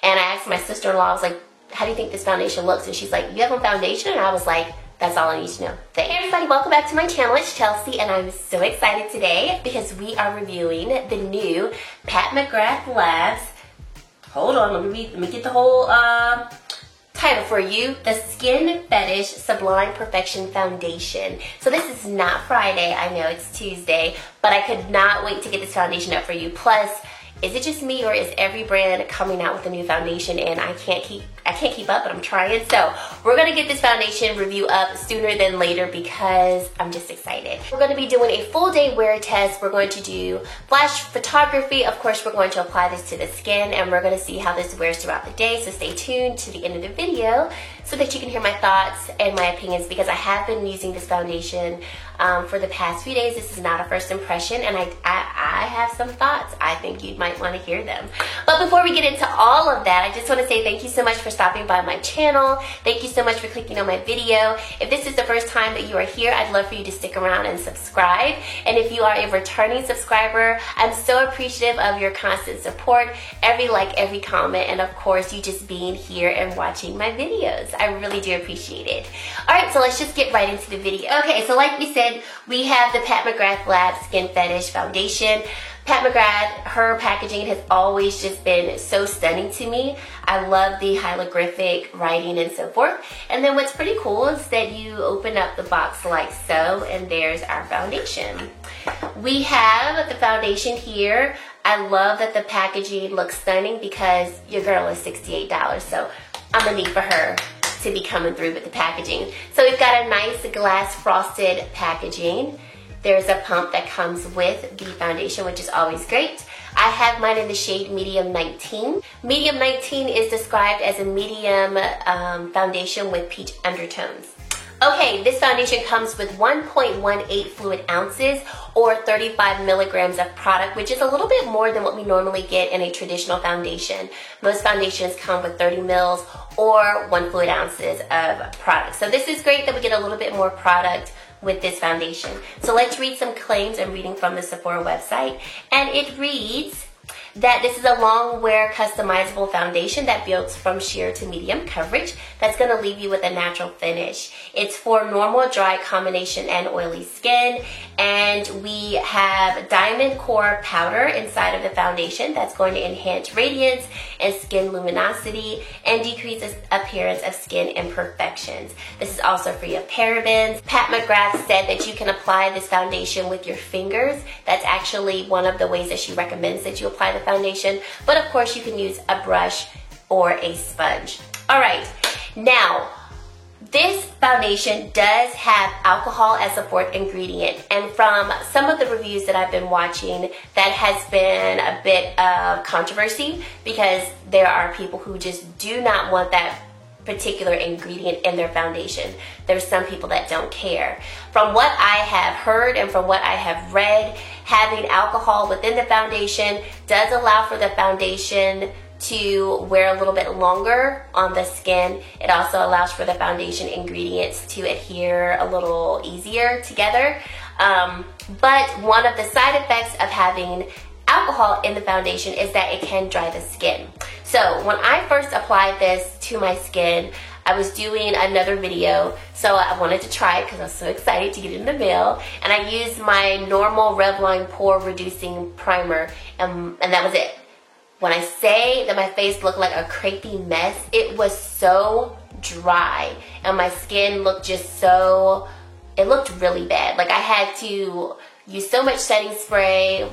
And I asked my sister-in-law, I was like, how do you think this foundation looks? And she's like, you have a foundation? And I was like, that's all I need to know. Hey everybody, welcome back to my channel. It's Chelsea, and I'm so excited today because we are reviewing the new Pat McGrath Labs. Hold on, let me get the whole title for you. The Skin Fetish Sublime Perfection Foundation. So this is not Friday, I know it's Tuesday, but I could not wait to get this foundation up for you. Plus, is it just me, or is every brand coming out with a new foundation and I can't keep up, but I'm trying. So we're gonna get this foundation review up sooner than later because I'm just excited. We're gonna be doing a full day wear test. We're going to do flash photography. Of course, we're going to apply this to the skin, and we're gonna see how this wears throughout the day. So stay tuned to the end of the video so that you can hear my thoughts and my opinions, because I have been using this foundation for the past few days. This is not a first impression, and I have some thoughts. I think you might want to hear them. But before we get into all of that, I just want to say thank you so much for stopping by my channel. Thank you so much for clicking on my video. If this is the first time that you are here, I'd love for you to stick around and subscribe. And if you are a returning subscriber, I'm so appreciative of your constant support, every like, every comment, and of course you just being here and watching my videos. I really do appreciate it. Alright, so let's just get right into the video. Okay, so like we said, we have the Pat McGrath Labs Skin Fetish Foundation. Pat McGrath, her packaging has always just been so stunning to me. I love the hieroglyphic writing and so forth. And then what's pretty cool is that you open up the box like so, and there's our foundation. We have the foundation here. I love that the packaging looks stunning because your girl is $68, so I'm gonna need for her to be coming through with the packaging. So we've got a nice glass frosted packaging. There's a pump that comes with the foundation, which is always great. I have mine in the shade Medium 19. Medium 19 is described as a medium foundation with peach undertones. Okay, this foundation comes with 1.18 fluid ounces or 35 milligrams of product, which is a little bit more than what we normally get in a traditional foundation. Most foundations come with 30 mils or 1 fluid ounces of product. So this is great that we get a little bit more product with this foundation. So let's read some claims I'm reading from the Sephora website. And it reads that this is a long wear customizable foundation that builds from sheer to medium coverage that's going to leave you with a natural finish. It's for normal, dry, combination, and oily skin. And we have diamond core powder inside of the foundation that's going to enhance radiance and skin luminosity and decrease the appearance of skin imperfections. This is also free of parabens. Pat McGrath said that you can apply this foundation with your fingers. That's actually one of the ways that she recommends that you apply the foundation, but of course you can use a brush or a sponge. All right, now this foundation does have alcohol as a fourth ingredient, and from some of the reviews that I've been watching, that has been a bit of controversy because there are people who just do not want that particular ingredient in their foundation. There's some people that don't care. From what I have heard and from what I have read, having alcohol within the foundation does allow for the foundation to wear a little bit longer on the skin. It also allows for the foundation ingredients to adhere a little easier together. But one of the side effects of having alcohol in the foundation is that it can dry the skin. So when I first applied this to my skin, I was doing another video, so I wanted to try it because I was so excited to get it in the mail, and I used my normal Revlon pore reducing primer, and that was it. When I say that my face looked like a crepey mess, it was so dry, and my skin looked just so, it looked really bad. Like I had to use so much setting spray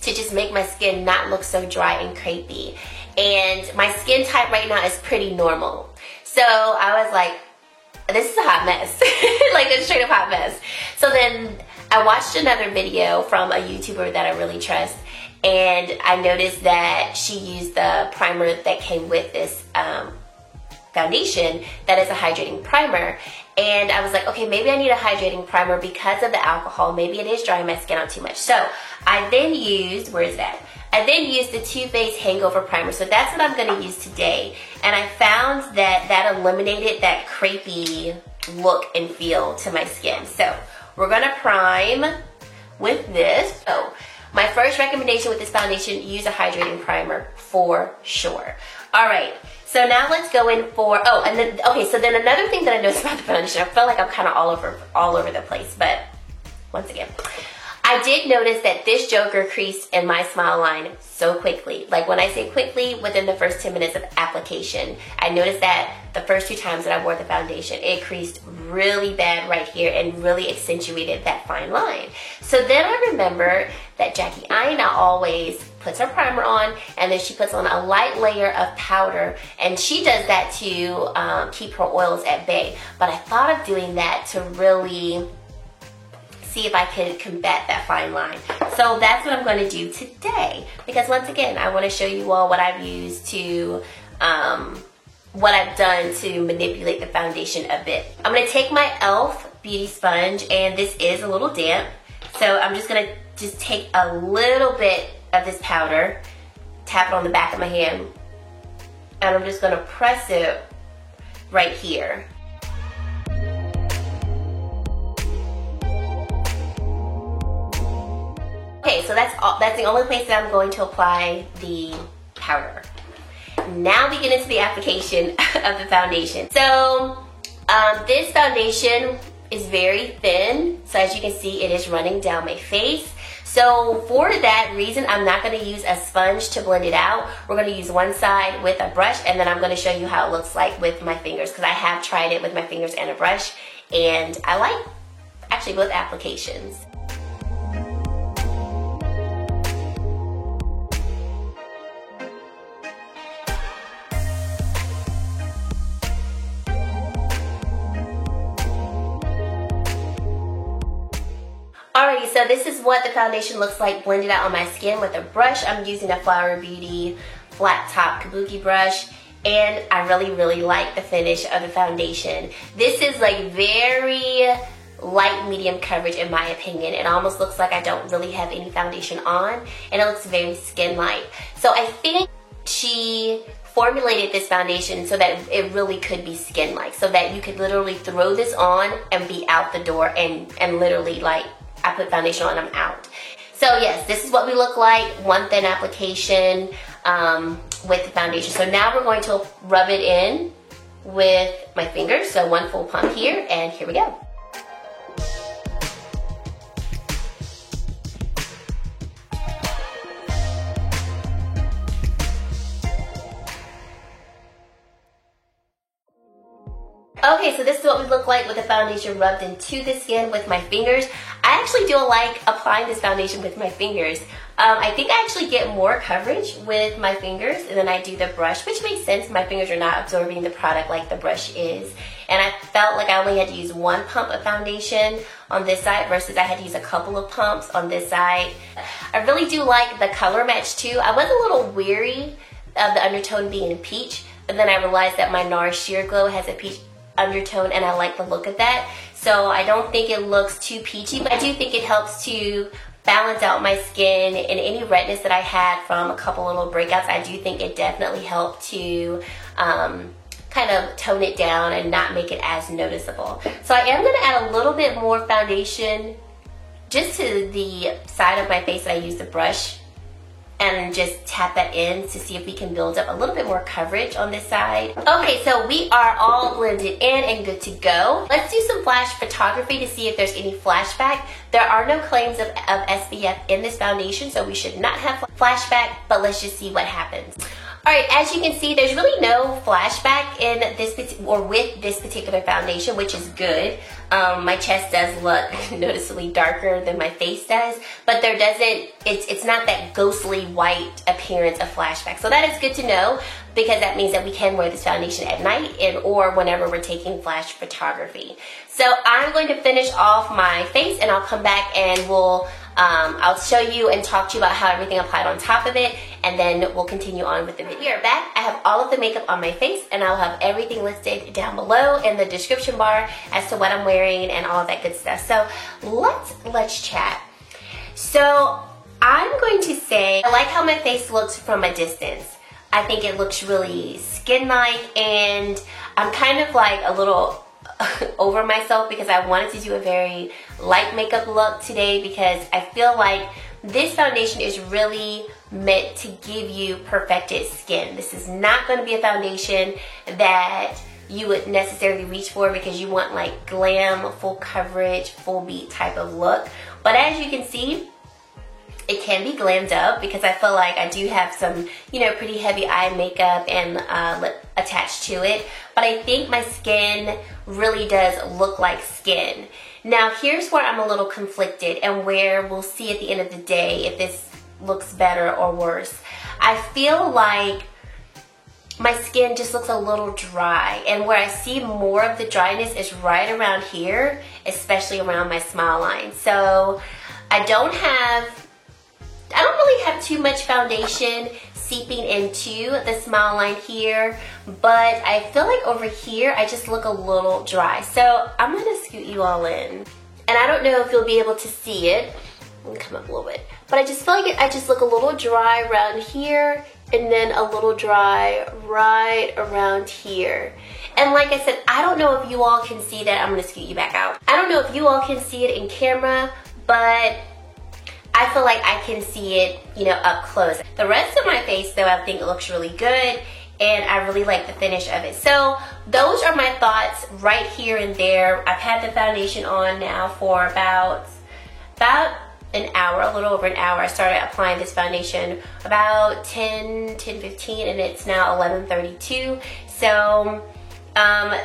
to just make my skin not look so dry and crepey. And my skin type right now is pretty normal. So I was like, this is a hot mess. Like a straight up hot mess. So then I watched another video from a YouTuber that I really trust, and I noticed that she used the primer that came with this foundation that is a hydrating primer. And I was like, okay, maybe I need a hydrating primer because of the alcohol. Maybe it is drying my skin out too much. So I then used, where is that? I then used the Too Faced Hangover Primer. So that's what I'm going to use today. And I found that that eliminated that crepey look and feel to my skin. So we're going to prime with this. So my first recommendation with this foundation, use a hydrating primer for sure. All right, so now let's go in for, oh, and then, okay, so then another thing that I noticed about the foundation, I felt like I'm kind of all over the place, but once again, I did notice that this joker creased in my smile line so quickly. Like when I say quickly, within the first 10 minutes of application. I noticed that the first 2 times that I wore the foundation, it creased really bad right here and really accentuated that fine line. So then I remember that Jackie Aina always puts her primer on and then she puts on a light layer of powder, and she does that to keep her oils at bay. But I thought of doing that to really see if I could combat that fine line. So that's what I'm going to do today, because once again, I want to show you all what I've used to, what I've done to manipulate the foundation a bit. I'm going to take my e.l.f. beauty sponge, and this is a little damp, so I'm just going to take a little bit of this powder, tap it on the back of my hand, and I'm just going to press it right here. Okay, so that's the only place that I'm going to apply the powder. Now we get into the application of the foundation. So this foundation is very thin, so as you can see, it is running down my face. So for that reason, I'm not going to use a sponge to blend it out. We're going to use one side with a brush, and then I'm going to show you how it looks like with my fingers, because I have tried it with my fingers and a brush, and I like actually both applications. Alrighty, so this is what the foundation looks like blended out on my skin with a brush. I'm using a Flower Beauty flat top kabuki brush, and I really like the finish of the foundation. This is like very light medium coverage in my opinion. It almost looks like I don't really have any foundation on, and it looks very skin-like. So I think she formulated this foundation so that it really could be skin-like, so that you could literally throw this on and be out the door, and literally like, I put foundation on, I'm out. So yes, this is what we look like, one thin application with the foundation. So now we're going to rub it in with my fingers. So one full pump here, and here we go. Okay, so this is what we look like with the foundation rubbed into the skin with my fingers. I actually do like applying this foundation with my fingers. I think I actually get more coverage with my fingers than I do the brush, which makes sense. My fingers are not absorbing the product like the brush is. And I felt like I only had to use one pump of foundation on this side versus I had to use a couple of pumps on this side. I really do like the color match too. I was a little weary of the undertone being peach, but then I realized that my NARS Sheer Glow has a peach undertone, and I like the look of that. So I don't think it looks too peachy, but I do think it helps to balance out my skin and any redness that I had from a couple little breakouts. I do think it definitely helped to kind of tone it down and not make it as noticeable. So I am going to add a little bit more foundation just to the side of my face that I use the brush, and just tap that in to see if we can build up a little bit more coverage on this side. Okay, so we are all blended in and good to go. Let's do some flash photography to see if there's any flashback. There are no claims of SPF in this foundation, so we should not have flashback, but let's just see what happens. Alright, as you can see, there's really no flashback in this or with this particular foundation, which is good. My chest does look noticeably darker than my face does, but there doesn't, it's not that ghostly white appearance of flashback. So that is good to know, because that means that we can wear this foundation at night or whenever we're taking flash photography. So I'm going to finish off my face, and I'll come back and I'll show you and talk to you about how everything applied on top of it, and then we'll continue on with the video. Here back, I have all of the makeup on my face, and I'll have everything listed down below in the description bar as to what I'm wearing and all of that good stuff. So let's chat. So I'm going to say, I like how my face looks from a distance. I think it looks really skin-like, and I'm kind of like a little over myself because I wanted to do a very light makeup look today, because I feel like this foundation is really meant to give you perfected skin. This is not going to be a foundation that you would necessarily reach for because you want like glam, full coverage, full beat type of look. But as you can see, it can be glammed up because I feel like I do have some, you know, pretty heavy eye makeup and lip attached to it. But I think my skin really does look like skin. Now here's where I'm a little conflicted and where we'll see at the end of the day if this looks better or worse. I feel like my skin just looks a little dry, and where I see more of the dryness is right around here, especially around my smile line. So I don't really have too much foundation seeping into the smile line here, but I feel like over here I just look a little dry. So I'm gonna scoot you all in. And I don't know if you'll be able to see it. Let me come up a little bit. But I just feel like I just look a little dry around here and then a little dry right around here. And like I said, I don't know if you all can see that. I'm gonna scoot you back out. I don't know if you all can see it in camera, but I feel like I can see it, you know, up close. The rest of my face though, I think it looks really good, and I really like the finish of it. So those are my thoughts right here and there. I've had the foundation on now for about an hour, a little over an hour. I started applying this foundation about 10:15, and it's now 11:32. So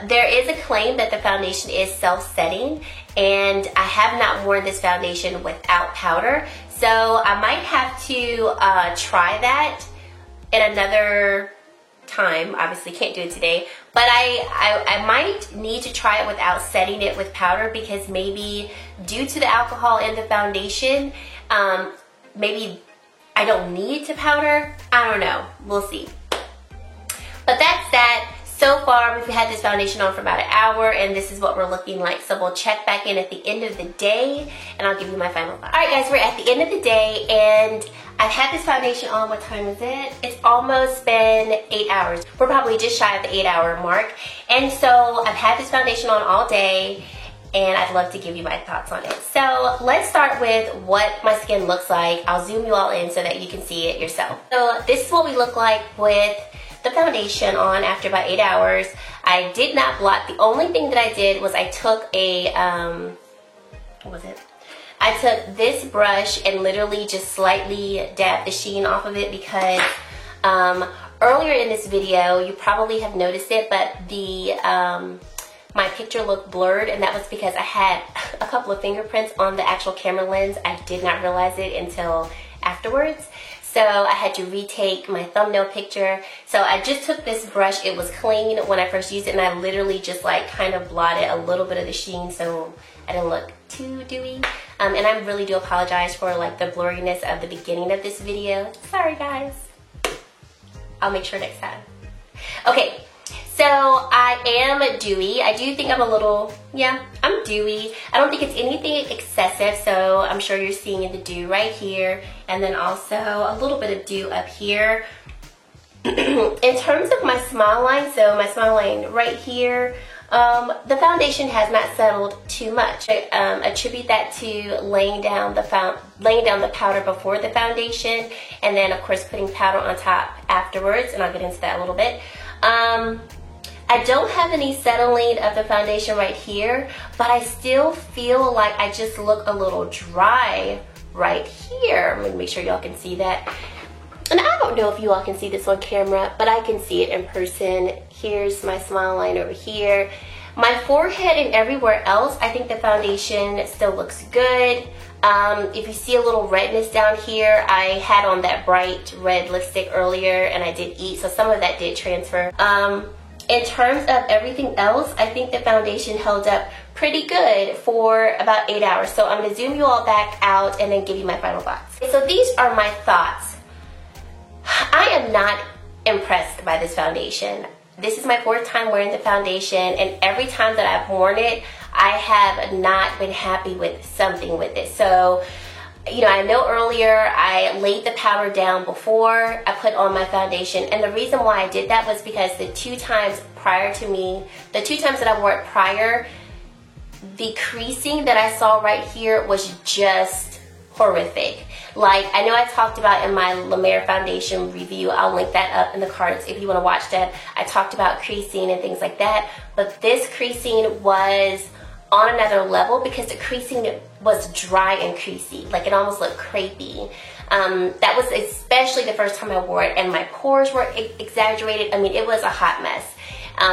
there is a claim that the foundation is self-setting, and I have not worn this foundation without powder. So I might have to try that at another time. Obviously can't do it today, but I might need to try it without setting it with powder, because maybe due to the alcohol in the foundation, maybe I don't need to powder. I don't know, we'll see. But that's that. So far, we've had this foundation on for about an hour, and this is what we're looking like. So we'll check back in at the end of the day, and I'll give you my final thoughts. All right, guys, we're at the end of the day, and I've had this foundation on. What time is it? It's almost been 8 hours. We're probably just shy of the 8-hour mark. And so I've had this foundation on all day, and I'd love to give you my thoughts on it. So let's start with what my skin looks like. I'll zoom you all in so that you can see it yourself. So this is what we look like with the foundation on after about 8 hours. I did not blot. The only thing that I did was I took a, what was it? I took this brush and literally just slightly dabbed the sheen off of it, because earlier in this video, you probably have noticed it, but the my picture looked blurred, and that was because I had a couple of fingerprints on the actual camera lens. I did not realize it until afterwards. So I had to retake my thumbnail picture. So I just took this brush. It was clean when I first used it, and I literally just like kind of blotted a little bit of the sheen so I didn't look too dewy. And I really do apologize for like the blurriness of the beginning of this video. Sorry guys. I'll make sure next time. Okay. So I am dewy. I do think I'm a little, yeah, I'm dewy. I don't think it's anything excessive, so I'm sure you're seeing the dew right here, and then also a little bit of dew up here. In terms of my smile line, so my smile line right here, the foundation has not settled too much. I attribute that to laying down the powder before the foundation, and then of course putting powder on top afterwards, and I'll get into that a little bit. I don't have any settling of the foundation right here, but I still feel like I just look a little dry right here. Let me make sure y'all can see that. And I don't know if you all can see this on camera, but I can see it in person. Here's my smile line over here. My forehead and everywhere else, I think the foundation still looks good. If you see a little redness down here, I had on that bright red lipstick earlier, and I did eat, so some of that did transfer. In terms of everything else, I think the foundation held up pretty good for about 8 hours. So I'm gonna zoom you all back out and then give you my final thoughts. So these are my thoughts. I am not impressed by this foundation. This is my 4th time wearing the foundation, and every time that I've worn it, I have not been happy with something with it. So, you know, I know earlier I laid the powder down before I put on my foundation, and the reason why I did that was because the 2 times that I wore it prior, the creasing that I saw right here was just horrific. Like, I know I talked about in my La Mer foundation review, I'll link that up in the cards if you want to watch that. I talked about creasing and things like that, but this creasing was on another level because the creasing was dry and creasy. Like, it almost looked crepey. That was especially the first time I wore it, and my pores were exaggerated. I mean, it was a hot mess.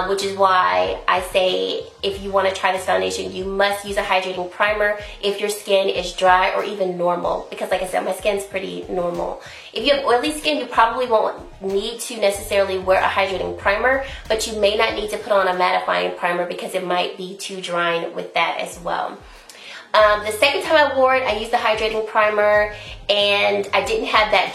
Which is why I say if you want to try this foundation, you must use a hydrating primer if your skin is dry or even normal, because like I said, my skin's pretty normal. If you have oily skin, you probably won't need to necessarily wear a hydrating primer, but you may not need to put on a mattifying primer because it might be too drying with that as well. The second time I wore it, I used the hydrating primer, and I didn't have that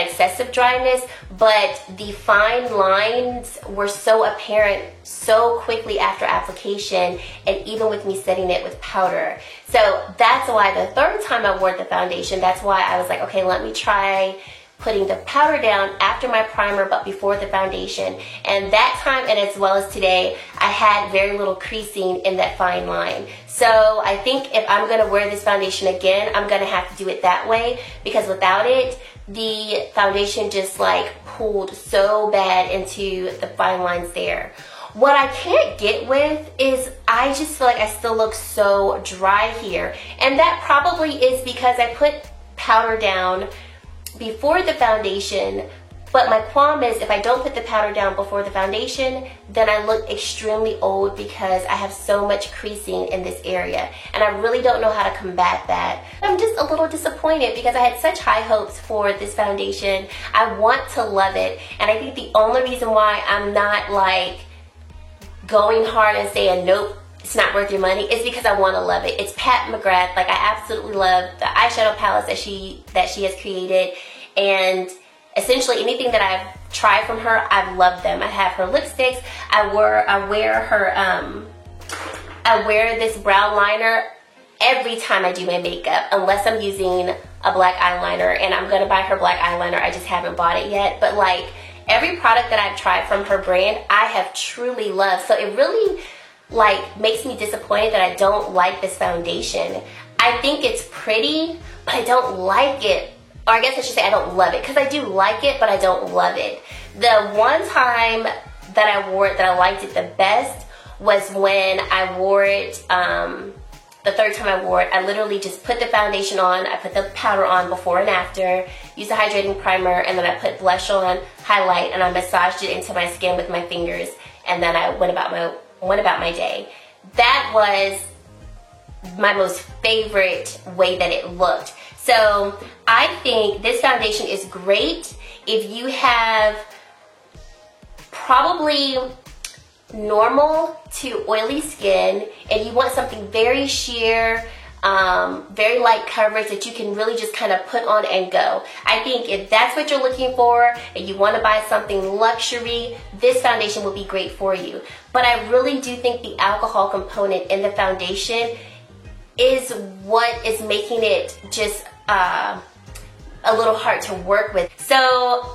excessive dryness, but the fine lines were so apparent so quickly after application, and even with me setting it with powder. So that's why the third time I wore the foundation, that's why I was like, okay, let me try putting the powder down after my primer but before the foundation. And that time, and as well as today, I had very little creasing in that fine line. So I think if I'm going to wear this foundation again, I'm going to have to do it that way, because without it, the foundation just like pulled so bad into the fine lines there. What I can't get with is I just feel like I still look so dry here. And that probably is because I put powder down before the foundation, but my qualm is if I don't put the powder down before the foundation, then I look extremely old because I have so much creasing in this area, and I really don't know how to combat that. I'm just a little disappointed because I had such high hopes for this foundation. I want to love it, and I think the only reason why I'm not like going hard and saying nope, it's not worth your money, is because I want to love it. It's Pat McGrath. Like, I absolutely love the eyeshadow palettes that she has created, and essentially anything that I've tried from her, I've loved them. I have her lipsticks. I wear this brown liner every time I do my makeup, unless I'm using a black eyeliner, and I'm gonna buy her black eyeliner. I just haven't bought it yet, but like every product that I've tried from her brand, I have truly loved. So it really like makes me disappointed that I don't like this foundation. I think it's pretty, but I don't like it. Or I guess I should say I don't love it, because I do like it, but I don't love it. The one time that I wore it that I liked it the best was when I wore it, the third time I wore it, I literally just put the foundation on, I put the powder on before and after, used the hydrating primer, and then I put blush on, highlight, and I massaged it into my skin with my fingers, and then I went about my day. That was my most favorite way that it looked. So I think this foundation is great if you have probably normal to oily skin and you want something very sheer, very light coverage that you can really just kind of put on and go. I think if that's what you're looking for and you want to buy something luxury, this foundation will be great for you. But I really do think the alcohol component in the foundation is what is making it just a little hard to work with. So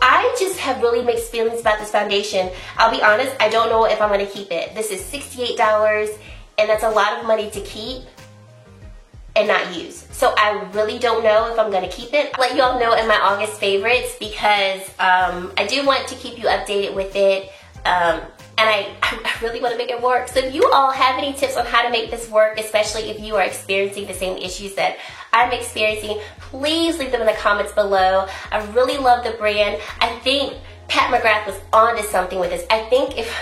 I just have really mixed feelings about this foundation. I'll be honest, I don't know if I'm going to keep it. This is $68, and that's a lot of money to keep and not use. So I really don't know if I'm going to keep it. I'll let you all know in my August favorites, because I do want to keep you updated with it. And I really want to make it work. So if you all have any tips on how to make this work, especially if you are experiencing the same issues that I'm experiencing, please leave them in the comments below. I really love the brand. I think Pat McGrath was onto something with this. I think if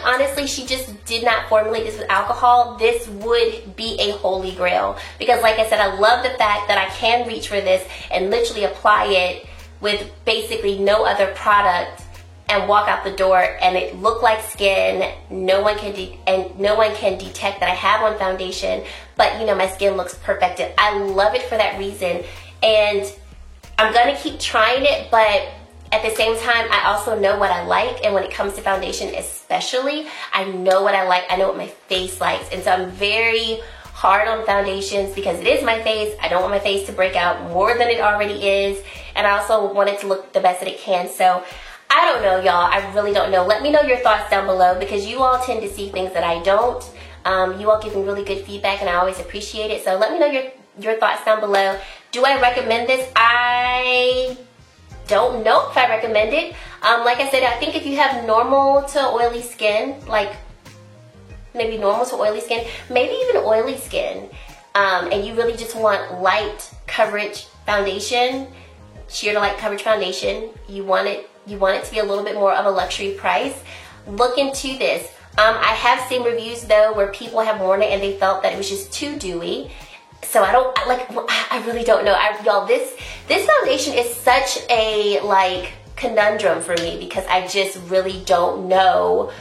honestly she just did not formulate this with alcohol, this would be a holy grail. Because like I said, I love the fact that I can reach for this and literally apply it with basically no other product and walk out the door and it look like skin. No one can detect that I have on foundation, but you know, my skin looks perfected. I love it for that reason, and I'm gonna keep trying it, but at the same time, I also know what I like, and when it comes to foundation especially, I know what I like, I know what my face likes, and so I'm very hard on foundations because it is my face. I don't want my face to break out more than it already is, and I also want it to look the best that it can. So I don't know, y'all. I really don't know. Let me know your thoughts down below, because you all tend to see things that I don't. You all give me really good feedback, and I always appreciate it. So let me know your thoughts down below. Do I recommend this? I don't know if I recommend it. Like I said, I think if you have normal to oily skin, like maybe normal to oily skin, maybe even oily skin, and you really just want light coverage foundation, sheer to light coverage foundation, you want it to be a little bit more of a luxury price, look into this. I have seen reviews though where people have worn it and they felt that it was just too dewy. So I really don't know. Y'all, this foundation is such a like conundrum for me because I just really don't know,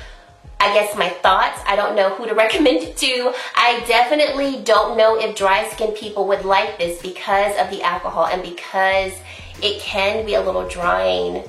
I guess, my thoughts. I don't know who to recommend it to. I definitely don't know if dry skin people would like this because of the alcohol and because it can be a little drying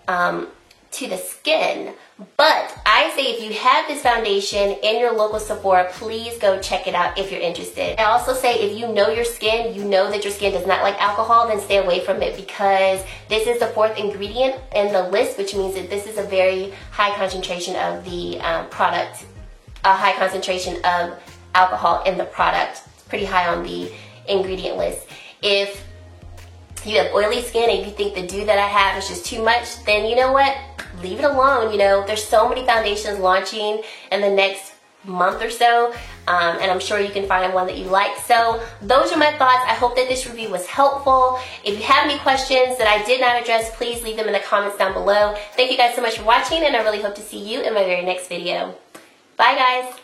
to the skin. But I say if you have this foundation in your local Sephora, please go check it out if you're interested. I also say if you know your skin, you know that your skin does not like alcohol, then stay away from it because this is the 4th ingredient in the list, which means that this is a very high concentration of the product, a high concentration of alcohol in the product. It's pretty high on the ingredient list. If you have oily skin and you think the dew that I have is just too much, then you know what? Leave it alone. You know, there's so many foundations launching in the next month or so, and I'm sure you can find one that you like. So those are my thoughts. I hope that this review was helpful. If you have any questions that I did not address, please leave them in the comments down below. Thank you guys so much for watching, and I really hope to see you in my very next video. Bye guys.